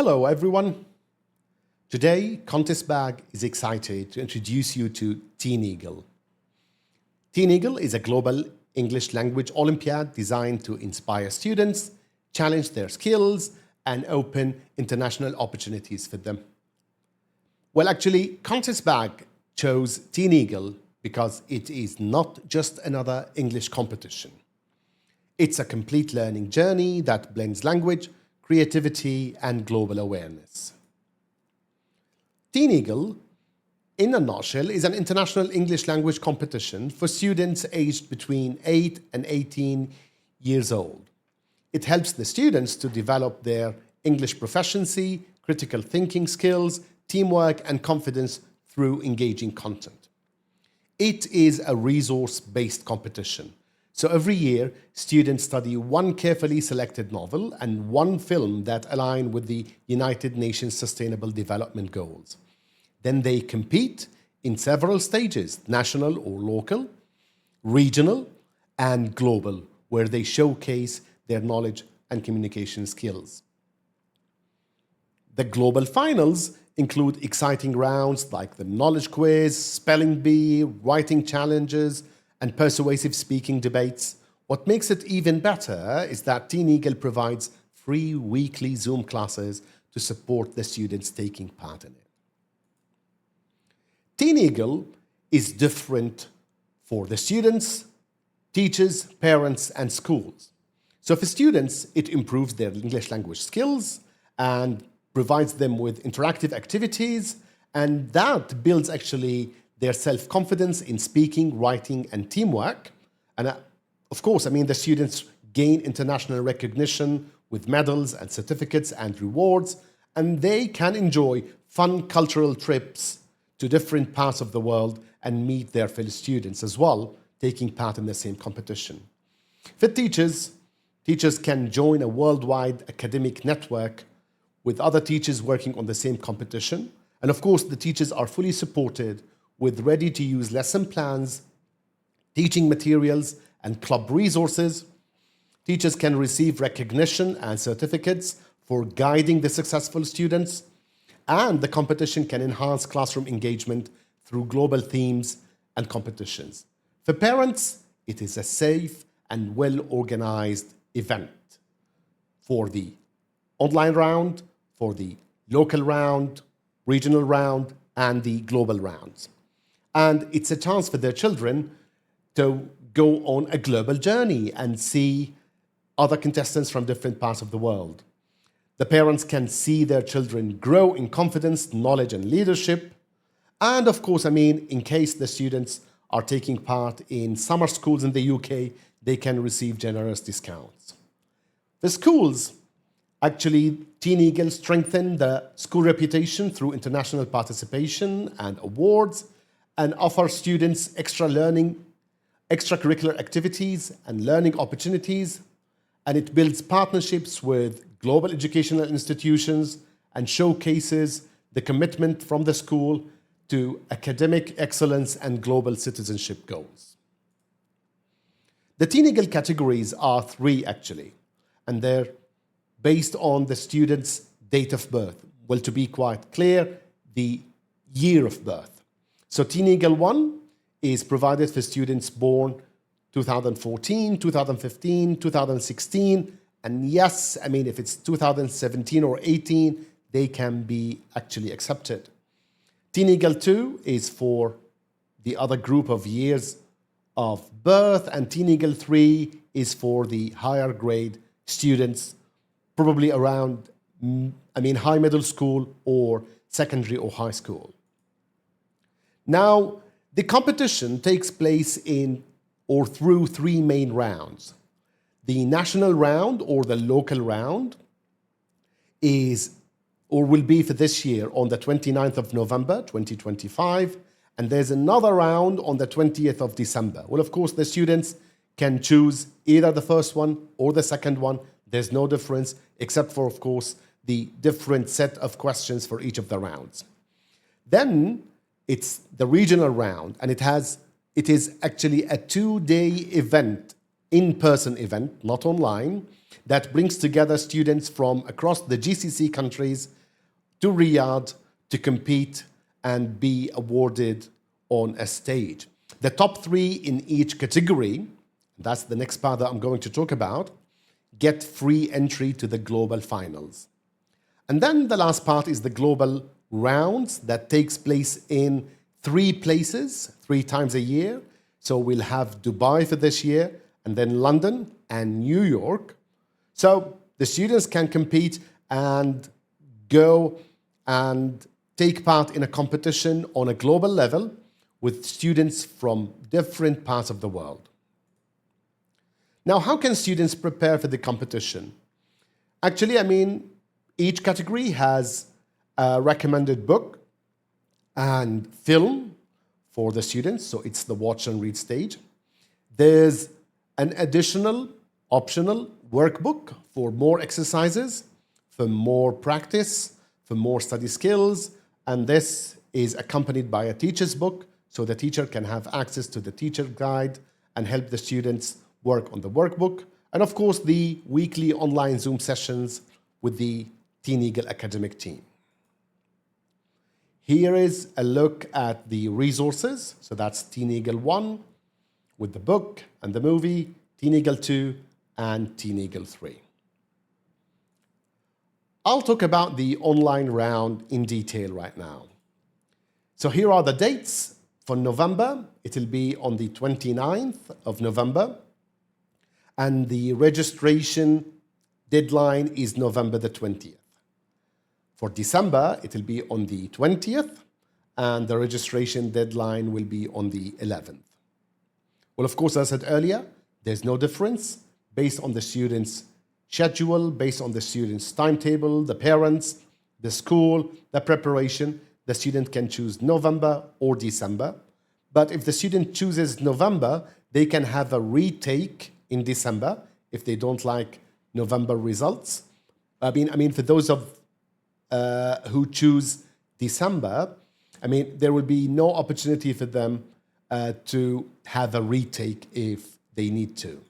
Hello everyone. Today, Contest Bag is excited to introduce you to TeenEagle. TeenEagle is a global English language Olympiad designed to inspire students, challenge their skills, and open international opportunities for them. Well, actually, Contest Bag chose TeenEagle because it is not just another English competition. It's a complete learning journey that blends language, creativity, and global awareness. TeenEagle, in a nutshell, is an international English language competition for students aged between 8 and 18 years old. It helps the students to develop their English proficiency, critical thinking skills, teamwork, and confidence through engaging content. It is a resource-based competition. So every year, students study one carefully selected novel and one film that align with the United Nations Sustainable Development Goals. Then they compete in several stages, national or local, regional, and global, where they showcase their knowledge and communication skills. The global finals include exciting rounds like the knowledge quiz, spelling bee, writing challenges, and persuasive speaking debates. What makes it even better is that TeenEagle provides free weekly Zoom classes to support the students taking part in it. TeenEagle is different for the students, teachers, parents, and schools. So for students, it improves their English language skills and provides them with interactive activities, and that builds actually their self-confidence in speaking, writing, and teamwork. And of course, the students gain international recognition with medals and certificates and rewards, and they can enjoy fun cultural trips to different parts of the world and meet their fellow students as well, taking part in the same competition. For teachers can join a worldwide academic network with other teachers working on the same competition. And of course, the teachers are fully supported with ready-to-use lesson plans, teaching materials, and club resources. Teachers can receive recognition and certificates for guiding the successful students, and the competition can enhance classroom engagement through global themes and competitions. For parents, it is a safe and well-organized event for the online round, for the local round, regional round, and the global rounds. And it's a chance for their children to go on a global journey and see other contestants from different parts of the world. The parents can see their children grow in confidence, knowledge, and leadership. And of course, in case the students are taking part in summer schools in the UK, they can receive generous discounts. The schools, actually, TeenEagle strengthen the school reputation through international participation and awards, and offer students extracurricular activities and learning opportunities. And it builds partnerships with global educational institutions and showcases the commitment from the school to academic excellence and global citizenship goals. The TeenEagle categories are 3 actually, and they're based on the student's date of birth. Well, to be quite clear, the year of birth. So TeenEagle 1 is provided for students born 2014, 2015, 2016, and yes, if it's 2017 or 18, they can be actually accepted. TeenEagle 2 is for the other group of years of birth, and TeenEagle 3 is for the higher grade students, probably around, high middle school or secondary or high school. Now, the competition takes place through 3 main rounds. The national round or the local round will be for this year on the 29th of November, 2025, and there's another round on the 20th of December. Well, of course, the students can choose either the first one or the second one. There's no difference, except for, of course, the different set of questions for each of the rounds. Then it's the regional round, and it is actually a 2-day event, in-person event, not online, that brings together students from across the GCC countries to Riyadh to compete and be awarded on a stage. The top 3 in each category, that's the next part that I'm going to talk about, get free entry to the global finals. And then the last part is the global rounds that takes place in 3 places, 3 times a year. So we'll have Dubai for this year, and then London and New York. So the students can compete and go and take part in a competition on a global level with students from different parts of the world. Now, how can students prepare for the competition? Actually, each category has a recommended book and film for the students, so it's the watch and read stage. There's an additional optional workbook for more exercises, for more practice, for more study skills, and this is accompanied by a teacher's book, so the teacher can have access to the teacher guide and help the students work on the workbook. And of course, the weekly online Zoom sessions with the TeenEagle academic team. Here is a look at the resources. So that's TeenEagle 1 with the book and the movie, TeenEagle 2, and TeenEagle 3. I'll talk about the online round in detail right now. So here are the dates for November. It'll be on the 29th of November. And the registration deadline is November the 20th. For December, it'll be on the 20th, and the registration deadline will be on the 11th. Well, of course, as I said earlier, there's no difference based on the student's schedule, based on the student's timetable, the parents, the school, the preparation. The student can choose November or December. But if the student chooses November, they can have a retake in December if they don't like November results. For those of who choose December, there will be no opportunity for them to have a retake if they need to.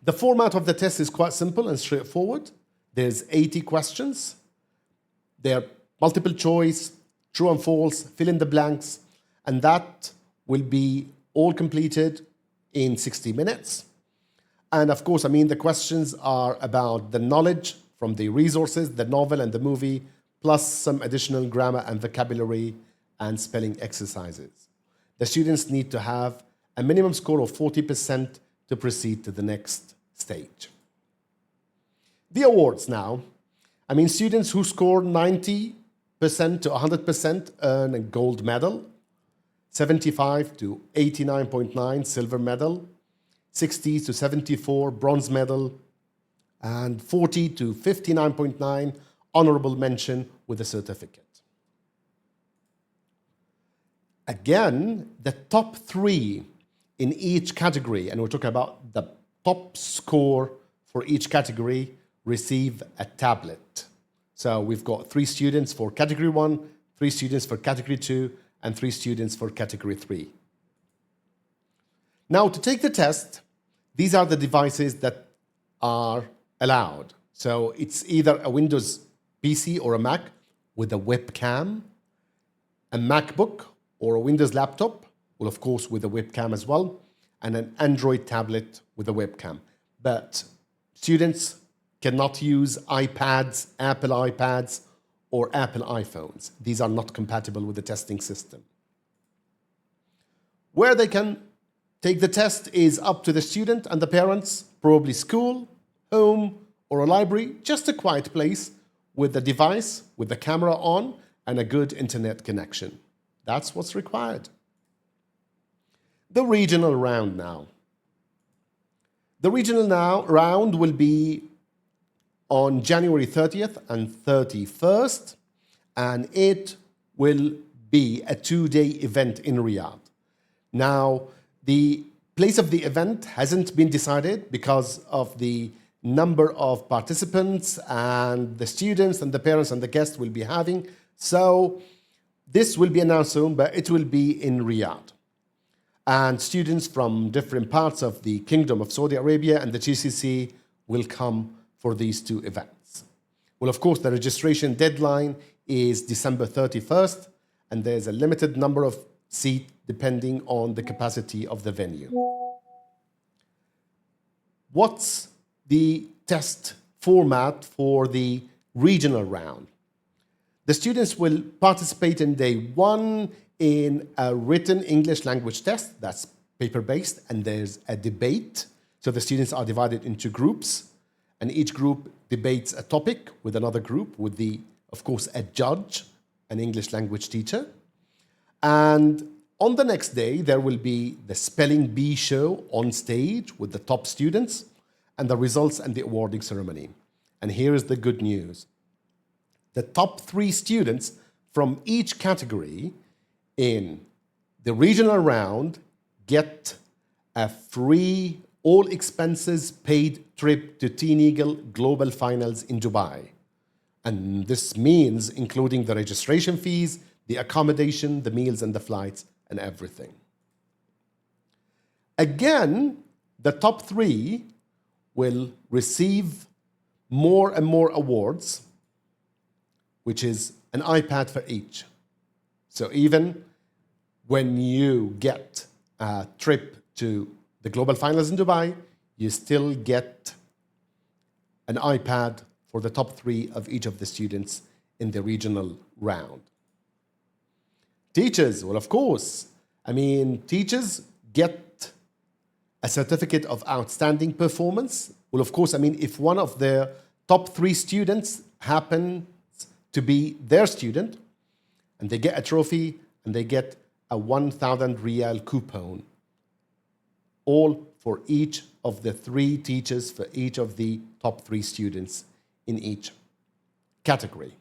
The format of the test is quite simple and straightforward. There's 80 questions. They're multiple choice, true and false, fill in the blanks, and that will be all completed in 60 minutes. And of course, the questions are about the knowledge from the resources, the novel and the movie, plus some additional grammar and vocabulary and spelling exercises. The students need to have a minimum score of 40% to proceed to the next stage. The awards now. Students who score 90% to 100% earn a gold medal, 75 to 89.9 silver medal, 60 to 74 bronze medal, and 40 to 59.9 honorable mention with a certificate. Again, the top 3 in each category, and we're talking about the top score for each category, receive a tablet. So we've got 3 students for category 1, 3 students for category 2, and 3 students for category 3. Now, to take the test, these are the devices that are allowed. So it's either a Windows PC or a Mac with a webcam, a MacBook or a Windows laptop, well, of course, with a webcam as well, and an Android tablet with a webcam. But students cannot use iPads, Apple iPads, or Apple iPhones. These are not compatible with the testing system. Where they can take the test is up to the student and the parents, probably school, home, or a library, just a quiet place with the device, with the camera on, and a good internet connection. That's what's required. The regional round now. The regional round will be on January 30th and 31st, and it will be a 2-day event in Riyadh. Now, the place of the event hasn't been decided because of the number of participants and the students and the parents and the guests will be having. So this will be announced soon, but it will be in Riyadh. And students from different parts of the Kingdom of Saudi Arabia and the GCC will come for these two events. Well, of course, the registration deadline is December 31st, and there's a limited number of seats depending on the capacity of the venue. What's the test format for the regional round? The students will participate in day one in a written English language test that's paper-based, and there's a debate. So the students are divided into groups, and each group debates a topic with another group, with of course, a judge, an English language teacher. And on the next day, there will be the spelling bee show on stage with the top students, and the results and the awarding ceremony. And here is the good news. The top 3 students from each category in the regional round get a free, all expenses paid trip to TeenEagle Global Finals in Dubai. And this means including the registration fees, the accommodation, the meals and the flights, and everything. Again, the top 3 will receive more and more awards, which is an iPad for each. So even when you get a trip to the global finals in Dubai, you still get an iPad for the top 3 of each of the students in the regional round. Teachers, well, of course, teachers get a certificate of outstanding performance. Well, of course, if one of the top 3 students happens to be their student, and they get a trophy, and they get a 1,000 Riyal coupon, all for each of the 3 teachers for each of the top 3 students in each category.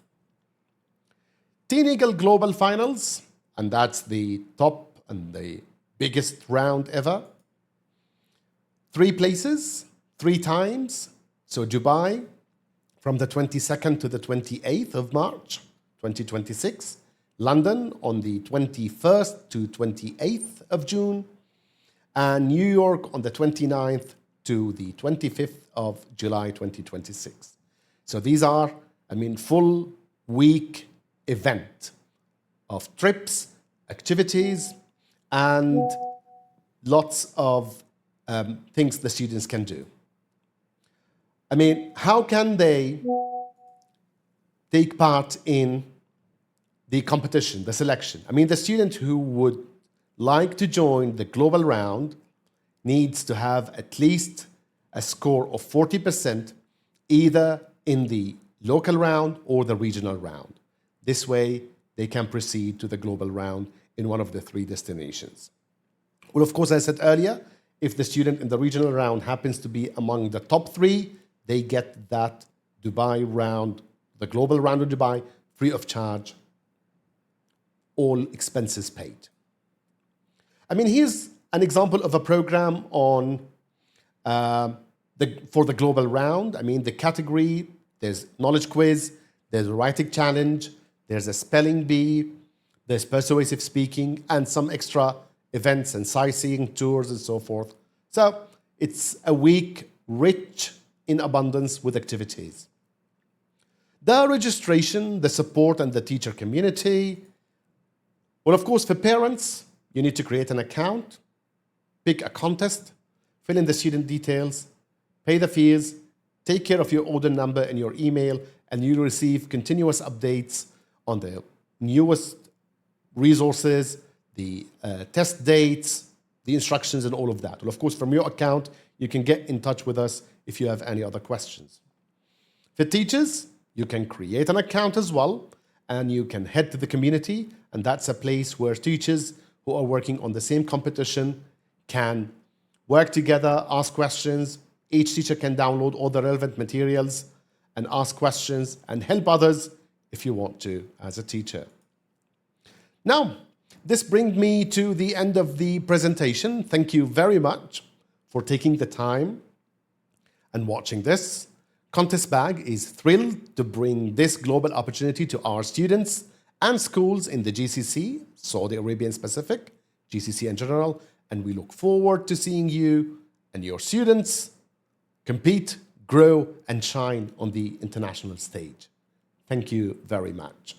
TeenEagle Global Finals, and that's the top and the biggest round ever. 3 places, 3 times. So Dubai from the 22nd to the 28th of March, 2026. London on the 21st to 28th of June. And New York on the 29th to the 25th of July, 2026. So these are, full week event of trips, activities, and lots of things the students can do. How can they take part in the competition, the selection? The student who would like to join the global round needs to have at least a score of 40% either in the local round or the regional round. This way, they can proceed to the global round in one of the 3 destinations. Well, of course, as I said earlier, if the student in the regional round happens to be among the top 3, they get that Dubai round, the global round of Dubai, free of charge, all expenses paid. Here's an example of a program on for the global round. The category, there's knowledge quiz, there's a writing challenge, there's a spelling bee, there's persuasive speaking, and some extra events and sightseeing tours and so forth. So it's a week rich in abundance with activities. The registration, the support, and the teacher community. Well, of course, for parents, you need to create an account, pick a contest, fill in the student details, pay the fees, take care of your order number and your email, and you'll receive continuous updates on the newest resources, the test dates, the instructions, and all of that. Well, of course, from your account, you can get in touch with us if you have any other questions. For teachers, you can create an account as well, and you can head to the community, and that's a place where teachers who are working on the same competition can work together, ask questions. Each teacher can download all the relevant materials and ask questions and help others if you want to as a teacher. Now, this brings me to the end of the presentation. Thank you very much for taking the time and watching this. Contest Bag is thrilled to bring this global opportunity to our students and schools in the GCC, Saudi Arabian Pacific, GCC in general, and we look forward to seeing you and your students compete grow and shine on the international stage. Thank you very much.